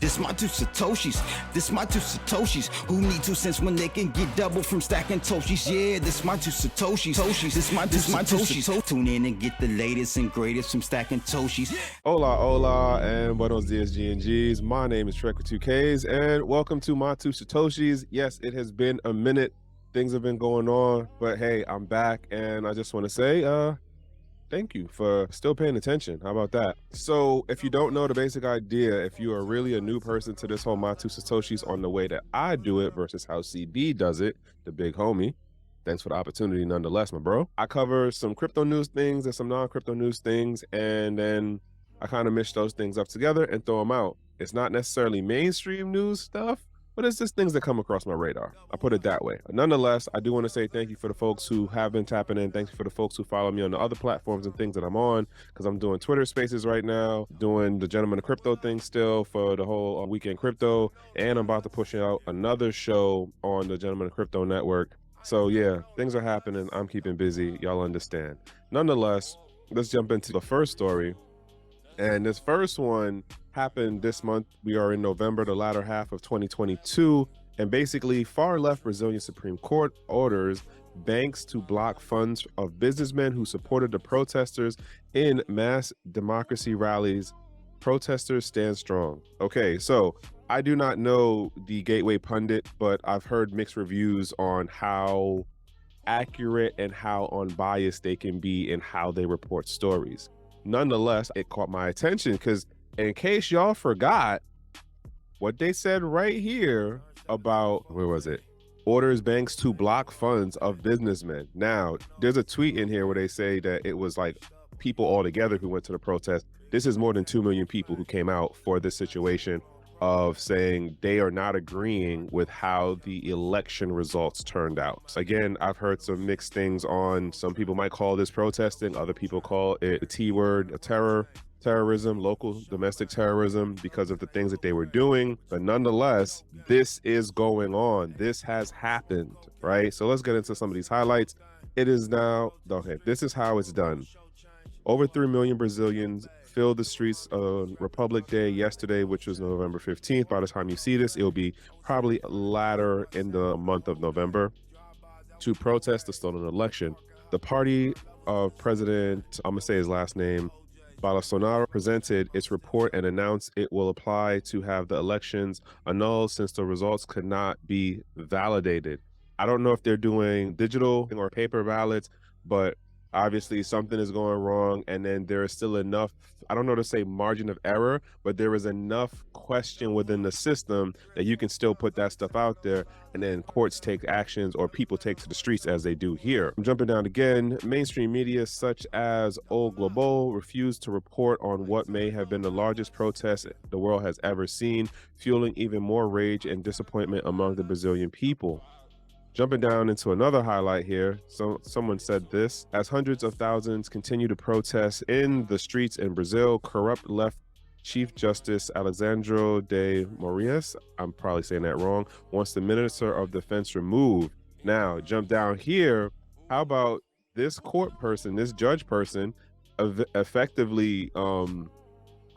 This my two Satoshis, this my two Satoshis. Who need 2 cents when they can get double from stacking Toshis? Yeah, this my two Satoshis, this my two Satoshis. Tune in and get the latest and greatest from stacking Toshis. Hola, and buenos dias, G&Gs. My name is Trek with 2Ks, and welcome to my two Satoshis. Yes, it has been a minute. Things have been going on, but hey, I'm back, and I just want to say, thank you for still paying attention. How about that? So if you don't know the basic idea, if you are really a new person to this whole my two Satoshis on the way that I do it versus how CB does it, the big homie, thanks for the opportunity nonetheless, my bro. I cover some crypto news things and some non-crypto news things, and then I kind of mish those things up together and throw them out. It's not necessarily mainstream news stuff, but it's just things that come across my radar. I put it that way. Nonetheless, I do want to say thank you for the folks who have been tapping in. Thank you for the folks who follow me on the other platforms and things that I'm on, because I'm doing Twitter Spaces right now, doing the Gentleman of Crypto thing still for the whole weekend crypto, and I'm about to push out another show on the Gentleman of Crypto network. So yeah, things are happening. I'm keeping busy. Y'all understand. Nonetheless, let's jump into the first story. And this first one happened this month. We are in November, the latter half of 2022. And basically, far-left Brazilian Supreme Court orders banks to block funds of businessmen who supported the protesters in mass democracy rallies. Protesters stand strong. Okay, so I do not know the Gateway Pundit, but I've heard mixed reviews on how accurate and how unbiased they can be in how they report stories. Nonetheless, it caught my attention because in case y'all forgot what they said right here about, where was it? Orders banks to block funds of businessmen. Now, there's a tweet in here where they say that it was like people all together who went to the protest. This is more than 2 million people who came out for this situation of saying they are not agreeing with how the election results turned out. Again, I've heard some mixed things on, some people might call this protesting, other people call it a T word, a terrorism, local domestic terrorism because of the things that they were doing. But nonetheless, this is going on. This has happened, right? So let's get into some of these highlights. It is now, okay, this is how it's done. Over 3 million Brazilians filled the streets on Republic Day yesterday, which was November 15th. By the time you see this, it'll be probably later in the month of November, to protest the stolen election. The party of President, I'm gonna say his last name, Bolsonaro, presented its report and announced it will apply to have the elections annulled since the results could not be validated. I don't know if they're doing digital or paper ballots, but obviously something is going wrong, and then there is still enough, I don't know to say margin of error, but there is enough question within the system that you can still put that stuff out there, and then courts take actions or people take to the streets as they do here. I'm jumping down again. Mainstream media such as O Globo refused to report on what may have been the largest protest the world has ever seen, fueling even more rage and disappointment among the Brazilian people. Jumping down into another highlight here, someone said this: as hundreds of thousands continue to protest in the streets in Brazil, corrupt left Chief Justice Alexandre de Moraes, I'm probably saying that wrong, wants the Minister of Defense removed. Now, jump down here. How about this court person, this judge person, effectively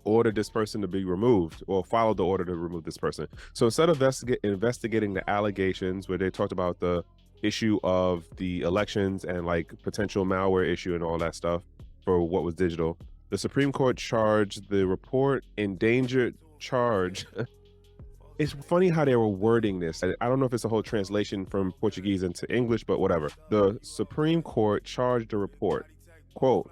ordered this person to be removed, or followed the order to remove this person. So instead of investigating the allegations where they talked about the issue of the elections and like potential malware issue and all that stuff for what was digital, the Supreme Court charged the report endangered charge. It's funny how they were wording this. I don't know if it's a whole translation from Portuguese into English, but whatever. The Supreme Court charged the report, quote,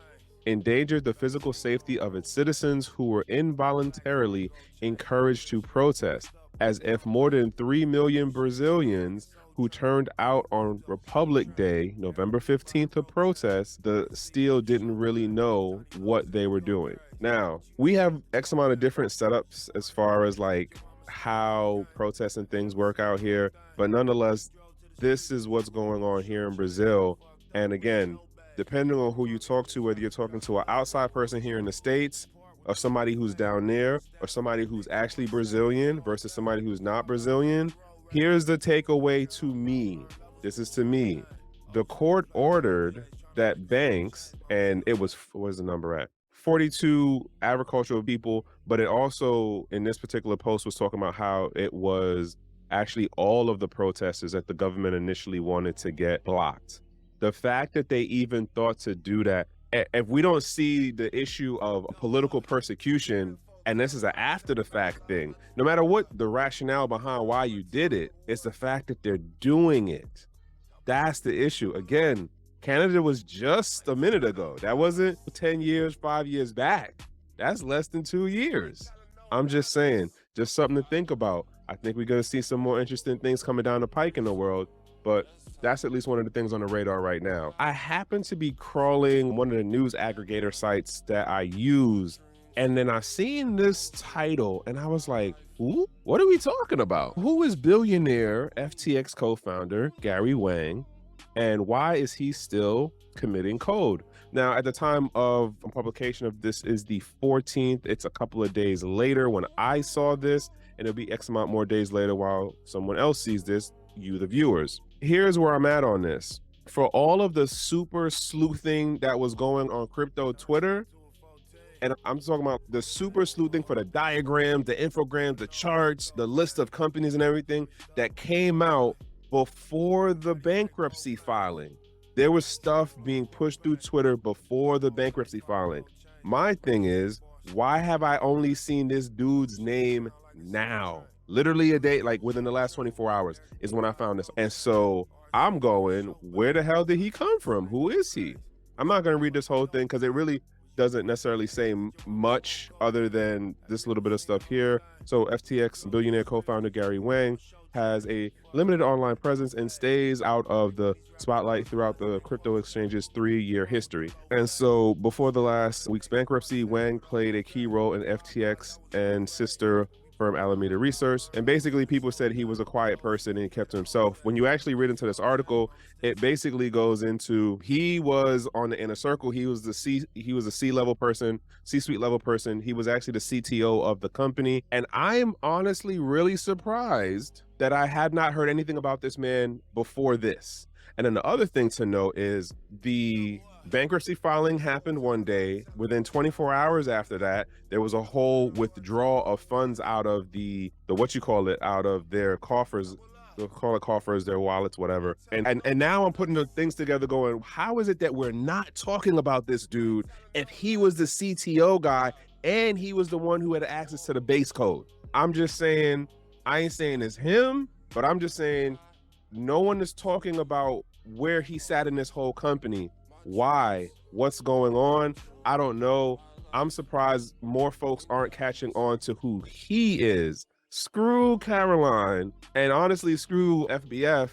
endangered the physical safety of its citizens who were involuntarily encouraged to protest, as if more than 3 million Brazilians who turned out on Republic Day, November 15th, to protest, still didn't really know what they were doing. Now, we have X amount of different setups as far as like how protests and things work out here, but nonetheless, this is what's going on here in Brazil. And again, depending on who you talk to, whether you're talking to an outside person here in the States, or somebody who's down there, or somebody who's actually Brazilian versus somebody who's not Brazilian, here's the takeaway to me. This is to me. The court ordered that banks, and it was, where's the number at? 42 agricultural people, but it also, in this particular post, was talking about how it was actually all of the protesters that the government initially wanted to get blocked. The fact that they even thought to do that, if we don't see the issue of political persecution, and this is an after the fact thing, no matter what the rationale behind why you did it, it's the fact that they're doing it. That's the issue. Again, Canada was just a minute ago. That wasn't 10 years, 5 years back. That's less than 2 years. I'm just saying, just something to think about. I think we're going to see some more interesting things coming down the pike in the world, but that's at least one of the things on the radar right now. I happen to be crawling one of the news aggregator sites that I use, and then I seen this title and I was like, who? What are we talking about? Who is billionaire FTX co-founder Gary Wang, and why is he still committing code? Now, at the time of publication of this is the 14th. It's a couple of days later when I saw this, and it'll be X amount more days later while someone else sees this, you the viewers. Here's where I'm at on this. For all of the super sleuthing that was going on crypto Twitter, and I'm talking about the super sleuthing for the diagrams, the infograms, the charts, the list of companies and everything that came out before the bankruptcy filing. There was stuff being pushed through Twitter before the bankruptcy filing. My thing is, why have I only seen this dude's name now? Literally a day, like within the last 24 hours is when I found this. And so I'm going, where the hell did he come from? Who is he? I'm not going to read this whole thing because it really doesn't necessarily say much other than this little bit of stuff here. So FTX billionaire co-founder Gary Wang has a limited online presence and stays out of the spotlight throughout the crypto exchange's 3-year history. And so before the last week's bankruptcy, Wang played a key role in FTX and sister firm Alameda Research. And basically people said he was a quiet person and he kept to himself. When you actually read into this article, it basically goes into, he was on the inner circle. He was a C-level person, C-suite level person. He was actually the CTO of the company. And I'm honestly really surprised that I had not heard anything about this man before this. And then the other thing to note is the bankruptcy filing happened one day. Within 24 hours after that, there was a whole withdrawal of funds out of the out of their coffers. They'll call it coffers, their wallets, whatever. And now I'm putting the things together going, how is it that we're not talking about this dude if he was the CTO guy and he was the one who had access to the base code? I'm just saying, I ain't saying it's him, but I'm just saying no one is talking about where he sat in this whole company. Why? What's going on? I don't know. I'm surprised more folks aren't catching on to who he is. Screw Caroline, and honestly, screw SBF,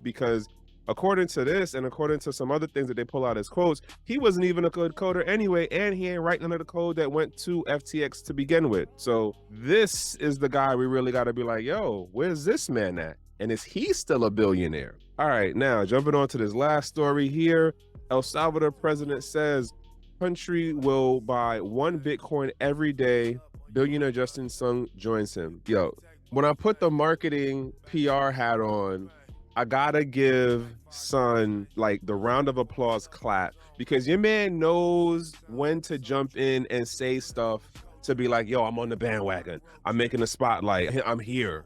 because according to this and according to some other things that they pull out as quotes, he wasn't even a good coder anyway, and he ain't writing none of the code that went to FTX to begin with. So this is the guy we really got to be like, yo, where's this man at? And is he still a billionaire? All right, now jumping on to this last story here. El Salvador president says country will buy 1 Bitcoin every day. Billionaire Justin Sung joins him. Yo, when I put the marketing PR hat on, I gotta give Sun like the round of applause clap, because your man knows when to jump in and say stuff to be like, yo, I'm on the bandwagon. I'm making the spotlight. I'm here.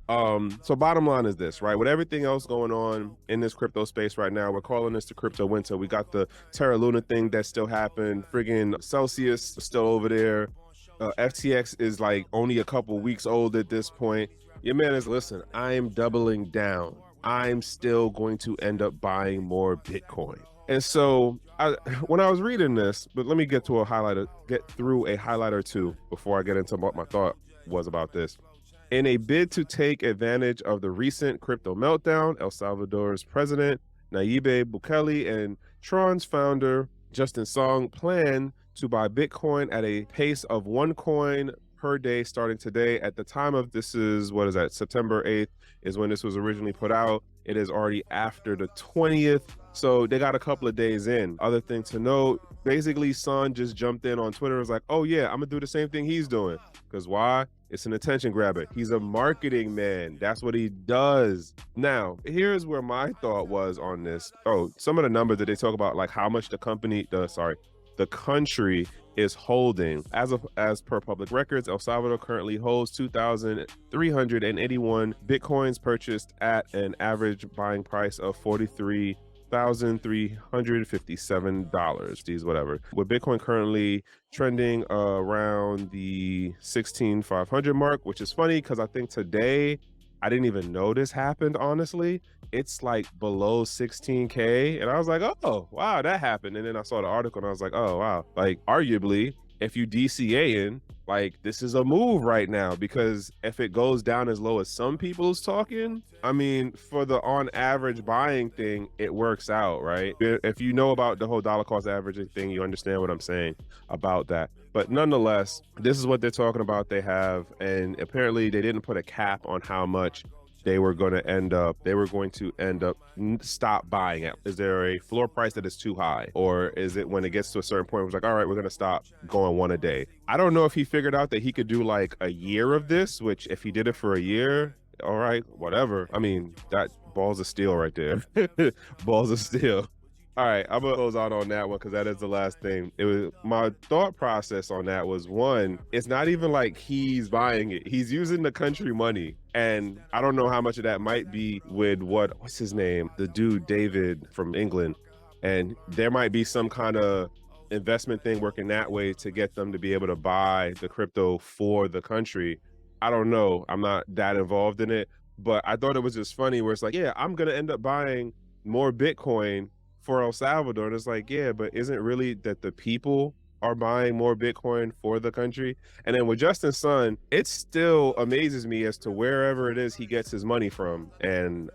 So bottom line is this, right? With everything else going on in this crypto space right now, we're calling this the crypto winter. We got the Terra Luna thing that still happened. Friggin' Celsius is still over there. FTX is like only a couple weeks old at this point. Your man is, listen, I'm doubling down. I'm still going to end up buying more Bitcoin. And so when I was reading this, but let me get through a highlight or two before I get into what my thought was about this. In a bid to take advantage of the recent crypto meltdown, El Salvador's president, Nayib Bukele, and Tron's founder, Justin Song, plan to buy Bitcoin at a pace of 1 coin per day starting today. At the time of this is, September 8th is when this was originally put out. It is already after the 20th. So they got a couple of days in. Other thing to note, basically Son just jumped in on Twitter and was like, oh yeah, I'm gonna do the same thing he's doing. Because why? It's an attention grabber. He's a marketing man. That's what he does. Now, here's where my thought was on this. Oh, some of the numbers that they talk about, like how much the company, the country is holding. As per public records, El Salvador currently holds 2,381 Bitcoins purchased at an average buying price of $43,357. Geez, whatever. With Bitcoin currently trending around the 16,500 mark, which is funny because I think today, I didn't even know this happened, honestly. It's like below 16K. And I was like, oh, wow, that happened. And then I saw the article and I was like, oh, wow. Like, arguably, if you DCAing, like, this is a move right now, because if it goes down as low as some people's talking, I mean, for the on average buying thing, it works out, right? If you know about the whole dollar cost averaging thing, you understand what I'm saying about that. But nonetheless, this is what they're talking about. They have, and apparently they didn't put a cap on how much they were going to end up stop buying it. Is there a floor price that is too high? Or is it when it gets to a certain point, it was like, all right, we're going to stop going one a day? I don't know if he figured out that he could do like a year of this, which if he did it for a year, all right, whatever. I mean, that balls of steel right there. Balls of steel. All right, I'm gonna close out on that one because that is the last thing. It was my thought process on that was, one, it's not even like he's buying it. He's using the country money. And I don't know how much of that might be with what's his name? The dude, David from England. And there might be some kind of investment thing working that way to get them to be able to buy the crypto for the country. I don't know. I'm not that involved in it, but I thought it was just funny where it's like, yeah, I'm gonna end up buying more Bitcoin for El Salvador. And it's like, yeah, but isn't really that the people are buying more Bitcoin for the country? And then with Justin Sun, it still amazes me as to wherever it is he gets his money from. And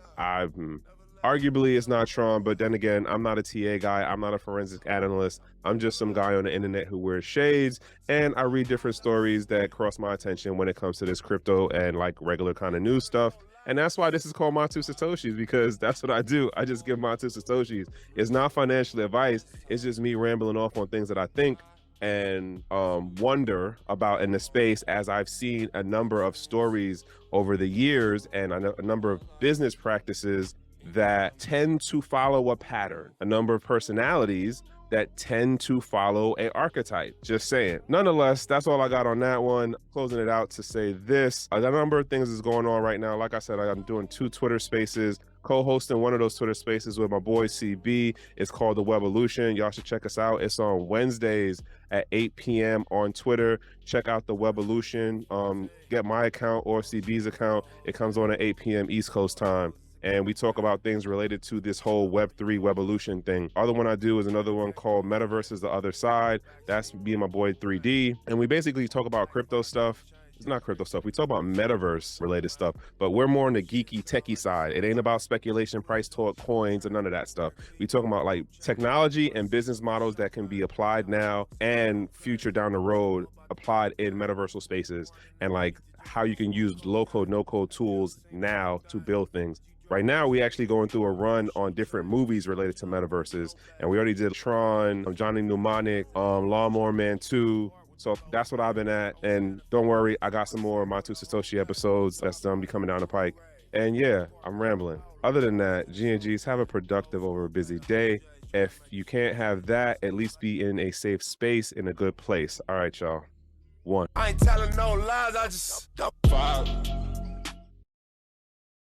arguably it's not Tron, but then again, I'm not a TA guy. I'm not a forensic analyst. I'm just some guy on the internet who wears shades, and I read different stories that cross my attention when it comes to this crypto and like regular kind of news stuff. And that's why this is called My Two Satoshis, because that's what I do. I just give my two Satoshis. It's not financial advice. It's just me rambling off on things that I think and wonder about in the space, as I've seen a number of stories over the years and a number of business practices that tend to follow a pattern, a number of personalities that tend to follow a archetype. Just saying. Nonetheless, that's all I got on that one. Closing it out to say this, a number of things is going on right now. Like I said, I'm doing 2 Twitter spaces, co-hosting one of those Twitter spaces with my boy CB. It's called The Wevolution. Y'all should check us out. It's on Wednesdays at 8 p.m. on Twitter. Check out The Wevolution. Get my account or CB's account. It comes on at 8 p.m. East Coast time. And we talk about things related to this whole Web3 Wevolution thing. Other one I do is another one called Metaverse is the Other Side. That's me and my boy 3D. And we basically talk about crypto stuff. It's not crypto stuff. We talk about metaverse related stuff, but we're more on the geeky, techie side. It ain't about speculation, price talk, coins, and none of that stuff. We talking about like technology and business models that can be applied now and future down the road, applied in metaversal spaces, and like how you can use low code, no code tools now to build things. Right now, we actually going through a run on different movies related to metaverses. And we already did Tron, Johnny Mnemonic, Lawnmower Man 2. So that's what I've been at. And don't worry, I got some more My Two Satoshi episodes that's be coming down the pike. And yeah, I'm rambling. Other than that, G&Gs, have a productive over a busy day. If you can't have that, at least be in a safe space in a good place. All right, y'all. 1. I ain't telling no lies, I just 5.